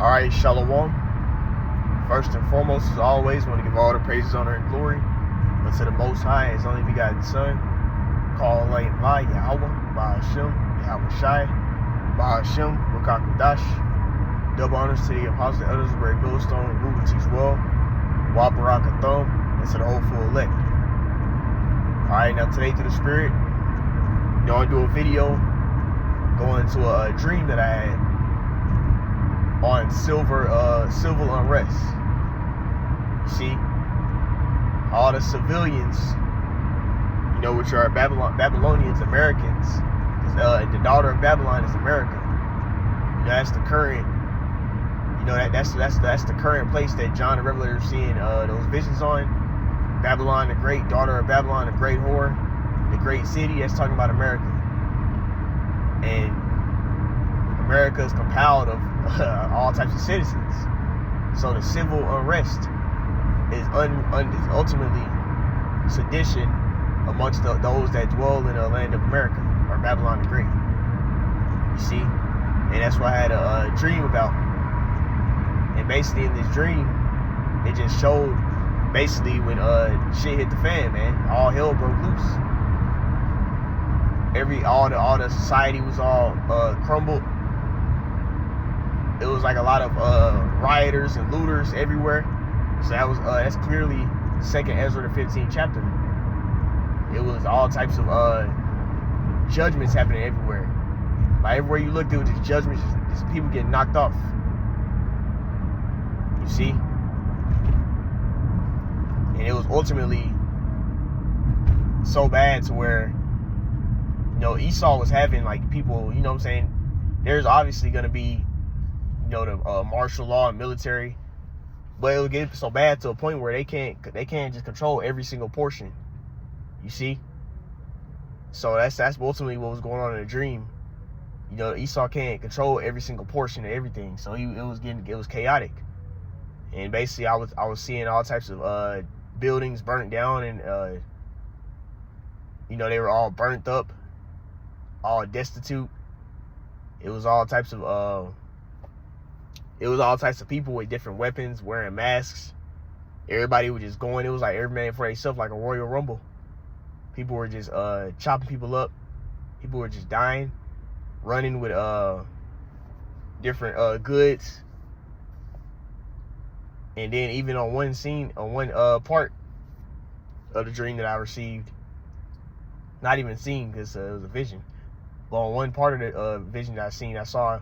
Alright, Shalom. First and foremost, as always, I want to give all the praises, honor, and glory unto the Most High, His only begotten Son, called Layim Lai, Yahweh, Ba'ashem, Yahweh Shai, Ba'ashem, Rukakudash. Double honors to the apostles and elders of Great Millstone, Ruben Teach Well, Wa Barakathum, and to the whole full elect. Alright, now today through the Spirit, I'm going to do a video going into a dream that I had on civil unrest. You see, all the civilians, which are Babylonians, Americans, the daughter of Babylon is America. That's the current, that's the current place that John the Revelator is seeing those visions on. Babylon the Great, daughter of Babylon, the great whore, the great city. That's talking about America. And America is compiled of all types of citizens. So the civil unrest is ultimately sedition amongst those that dwell in the land of America, or Babylon the Great. You see? And that's what I had a dream about. And basically in this dream, it just showed basically when shit hit the fan, man. All hell broke loose. All the society was all crumbled. It was like a lot of rioters and looters everywhere. So that's clearly 2nd Ezra the 15th chapter. It was all types of judgments happening everywhere. Like everywhere you looked, there was just judgments, just people getting knocked off. You see? And it was ultimately so bad to where, Esau was having like people, there's obviously going to be, the martial law and military, but it'll get so bad to a point where they can't just control every single portion. You see? So that's ultimately what was going on in the dream. Esau can't control every single portion of everything, so it was chaotic. And basically I was seeing all types of buildings burnt down, and they were all burnt up, all destitute. It was all types of people with different weapons, wearing masks. Everybody was just going. It was like every man for themselves, like a Royal Rumble. People were just chopping people up. People were just dying, running with different goods. And then even on one part of the dream that I received, not even seen because it was a vision, but on one part of the vision that I saw,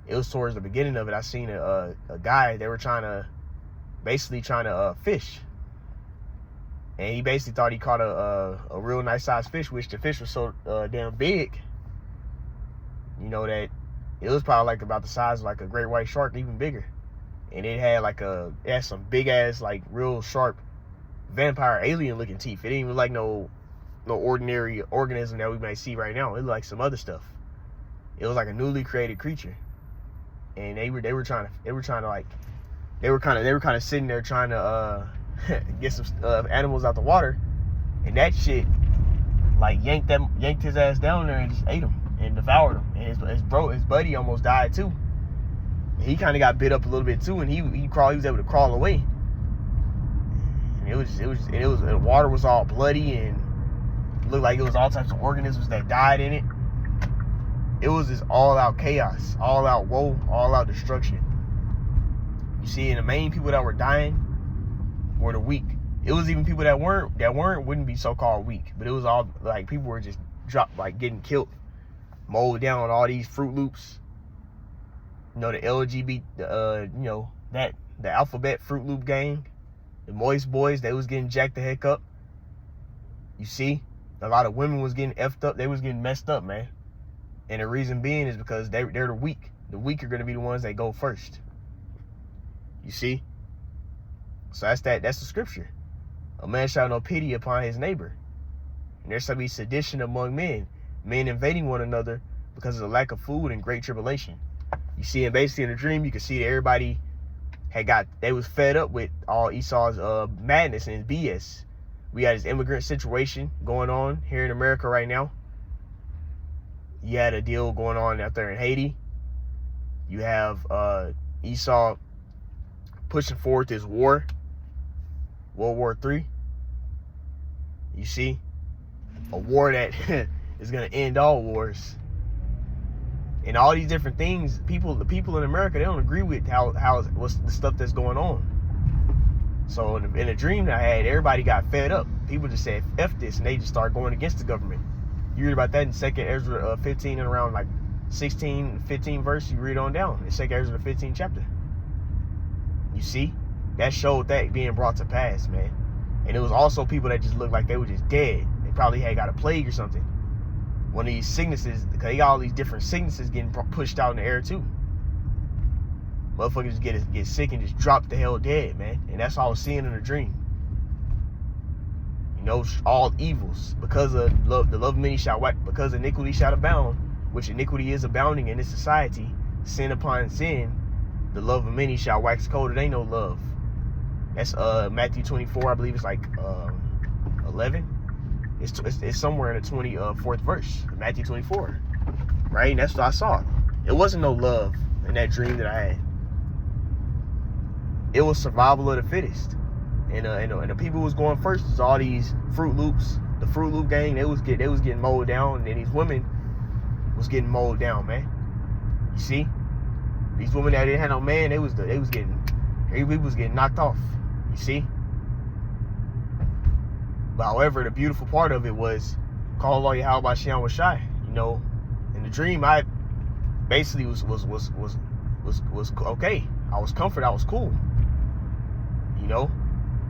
it was towards the beginning of it. I seen a guy. They were trying to fish, and he basically thought he caught a real nice sized fish, which the fish was so damn big, that it was probably like about the size of like a great white shark, even bigger. And it had some big ass, like real sharp vampire alien looking teeth. It didn't even like no ordinary organism that we might see right now. It looked like some other stuff. It was like a newly created creature. And they were kind of sitting there trying to get some animals out the water, and that shit like yanked his ass down there and just ate him and devoured him. And his buddy almost died too. He kind of got bit up a little bit too, and he was able to crawl away. And the water was all bloody, and it looked like it was all types of organisms that died in it. It was just all out chaos, all out woe, all out destruction. You see, and the main people that were dying were the weak. It was even people that wouldn't be so-called weak, but it was all like people were just like getting killed, mowed down on all these Fruit Loops. The LGBT, the alphabet Fruit Loop gang, the Moist Boys, they was getting jacked the heck up. You see, a lot of women was getting effed up. They was getting messed up, man. And the reason being is because they're the weak. The weak are going to be the ones that go first. You see? So that's the scripture. A man shall have no pity upon his neighbor. And there shall be sedition among men invading one another because of the lack of food and great tribulation. You see, and basically in the dream, you can see that everybody they was fed up with all Esau's madness and his BS. We got his immigrant situation going on here in America right now. You had a deal going on out there in Haiti. You have Esau pushing forward this war, World War III. You see, a war that is gonna end all wars. And all these different things, the people in America, they don't agree with what's the stuff that's going on. So in a dream that I had, everybody got fed up. People just said F this, and they just started going against the government. You read about that in 2nd Ezra 15 and around like 16, 15 verse. You read on down in 2nd Ezra 15 chapter. You see, that showed that being brought to pass, man. And it was also people that just looked like they were just dead. They probably had got a plague or something. One of these sicknesses, because they got all these different sicknesses getting pushed out in the air too. Motherfuckers get sick and just drop the hell dead, man. And that's all I was seeing in a dream. You know, all evils, because of love, the love of many shall wax, because iniquity shall abound, which iniquity is abounding in this society, sin upon sin, the love of many shall wax cold. It ain't no love. That's Matthew 24, I believe it's like 11. It's somewhere in the 24th verse, Matthew 24, right? And that's what I saw. It wasn't no love in that dream that I had. It was survival of the fittest, and the people who was going first was all these Fruit Loops, the Fruit Loop gang. They was getting mowed down, and then these women was getting mowed down, man. You see, these women that didn't have no man, they was getting knocked off. You see. But however, the beautiful part of it was, call all Yahweh Shem was shy. You know, in the dream, I basically was okay. I was comforted. I was cool. You know,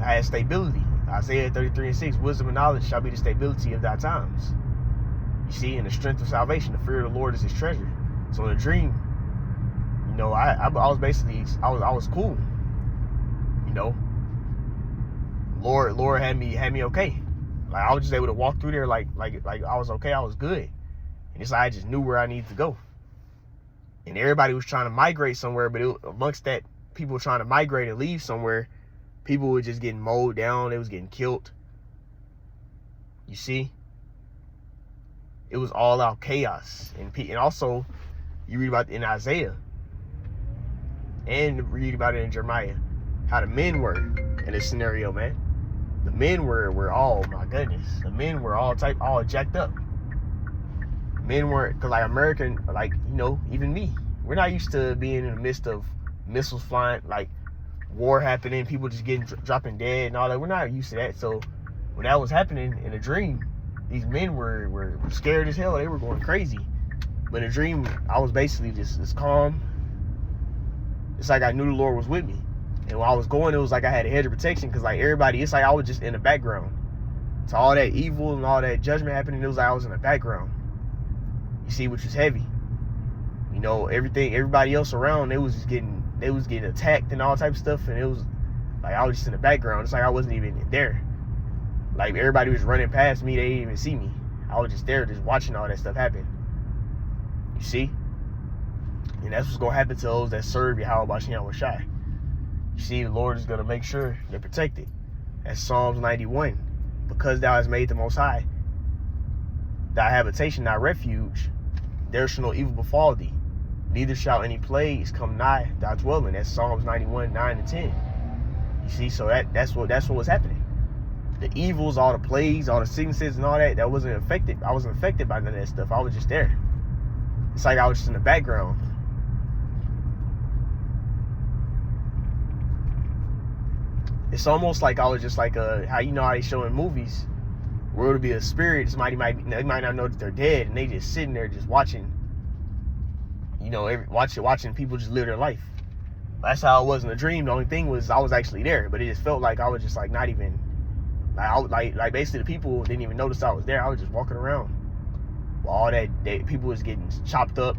I had stability. Isaiah 33:6, wisdom and knowledge shall be the stability of thy times. You see, and the strength of salvation, the fear of the Lord is his treasure. So in the dream, you know, I was basically, I was cool. You know. Lord had me okay. Like I was just able to walk through there like I was okay, I was good. And it's like I just knew where I needed to go. And everybody was trying to migrate somewhere, but amongst that, people trying to migrate and leave somewhere, people were just getting mowed down, they was getting killed. You see? It was all out chaos. And also, you read about it in Isaiah, and read about it in Jeremiah, how the men were in this scenario, man. The men were all, my goodness, the men were all jacked up. Men were, cause like American, like, you know, even me, we're not used to being in the midst of missiles flying, like war happening, people just dropping dead and all that. We're not used to that. So when that was happening in a dream, these men were scared as hell. They were going crazy. But in a dream, I was basically just calm. It's like I knew the Lord was with me. And when I was going, it was like I had a hedge of protection, because like everybody, it's like I was just in the background. So all that evil and all that judgment happening, it was like I was in the background. You see, which was heavy. You know, everybody else around, they was getting attacked and all type of stuff, and it was like I was just in the background. It's like I wasn't even there. Like everybody was running past me, they didn't even see me. I was just there, just watching all that stuff happen. You see? And that's what's gonna happen to those that serve Yahweh Shem was shy. You see, the Lord is going to make sure they're protected. That's Psalms 91. Because thou hast made the Most High thy habitation, thy refuge, there shall no evil befall thee, neither shall any plagues come nigh thy dwelling. That's Psalms 91, 9 and 10. You see, so that's what was happening. The evils, all the plagues, all the sicknesses and all that wasn't affected. I wasn't affected by none of that stuff. I was just there. It's like I was just in the background. It's almost like I was just like how you know how they show in movies, where it'll be a spirit. Somebody might not know that they're dead, and they just sitting there just watching. You know, watching people just live their life. That's how it was in a dream. The only thing was I was actually there, but it just felt like I was just like not even like basically the people didn't even notice I was there. I was just walking around while all that people was getting chopped up,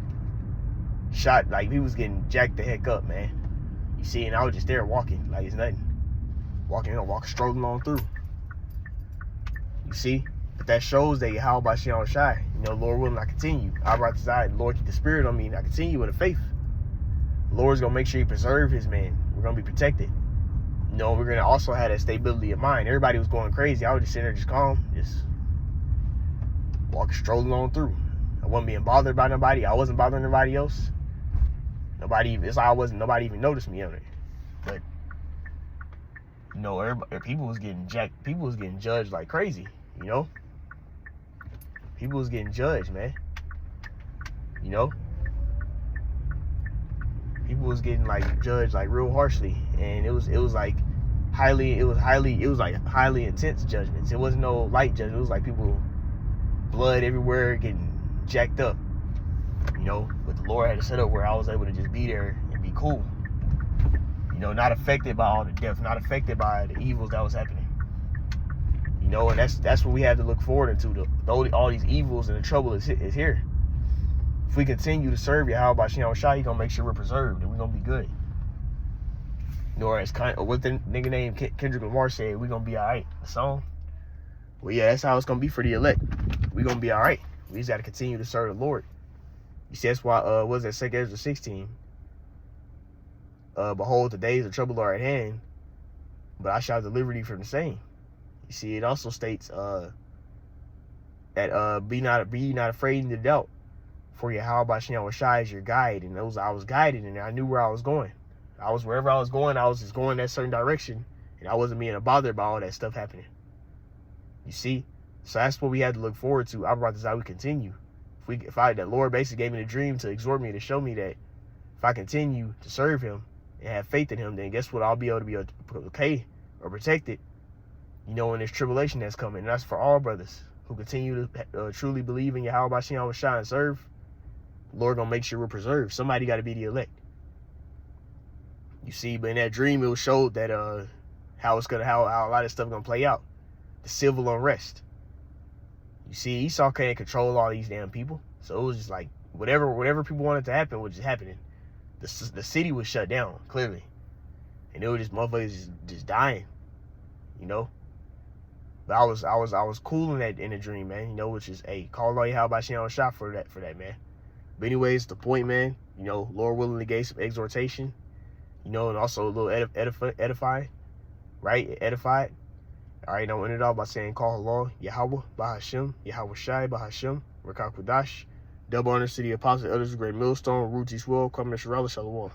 shot, like people was getting jacked the heck up, man. You see, and I was just there walking like it's nothing. Walking strolling on through. You see? But that shows that Yahweh Shem was shy. You know, Lord willing, I continue. I brought this out. Lord keep the spirit on me, and I continue in the faith. The Lord's gonna make sure he preserve his man. We're gonna be protected. You know, we're gonna also have that stability of mind. Everybody was going crazy. I was just sitting there just calm, just walking strolling on through. I wasn't being bothered by nobody. I wasn't bothering nobody else. Nobody even noticed me on it. But you know, people was getting jacked. People was getting judged like crazy. You know, people was getting judged, man. You know, people was getting like judged like real harshly, and it was like highly intense judgments. It wasn't no light judgment. It was like people, blood everywhere, getting jacked up. You know, but the Lord had it set up where I was able to just be there and be cool. You know, not affected by all the death, not affected by the evils that was happening. You know, and that's what we have to look forward to. All these evils and the trouble is here. If we continue to serve Yahweh Shem Shai, He's gonna make sure we're preserved and we're gonna be good. You know, as what the nigga named Kendrick Lamar said, we're gonna be alright. The song. Well, yeah, that's how it's gonna be for the elect. We're gonna be alright. We just gotta continue to serve the Lord. You see, that's why what was that 2 Ezra 16? Behold, the days of trouble are at hand, but I shall deliver thee from the same. You see, it also states that be not afraid in the doubt, for Yahweh Shem Shai is your guide. And I was guided, and I knew where I was going. Wherever I was going, I was just going that certain direction, and I wasn't being bothered by all that stuff happening. You see, so that's what we had to look forward to. I brought this out. We continue. That Lord basically gave me the dream to exhort me, to show me that if I continue to serve Him and have faith in Him, then guess what? I'll be able to be okay or protected, you know, in this tribulation that's coming. And that's for all brothers who continue to truly believe in Yahweh Shem Shai and serve. The Lord gonna make sure we're preserved. Somebody got to be the elect. You see, but in that dream, it showed that how a lot of stuff gonna play out. The civil unrest. You see, Esau can't control all these damn people, so it was just like whatever people wanted to happen was just happening. The city was shut down clearly, and it was just motherfuckers just dying, you know. But I was cool in the dream, man. You know, which is call all Yahweh Shem Shai for that, man. But anyways, the point, man. You know, Lord willingly gave some exhortation, you know, and also a little edify, right? Edified. All right, now we'll end it off by saying, call Allah, Yahweh, Bahashem, Yahweh Shai, Bahashem, Rakak Kudash, double honors to the apostles, elders, great millstone, Ruti Swell, Kwame Sharala, Shalom.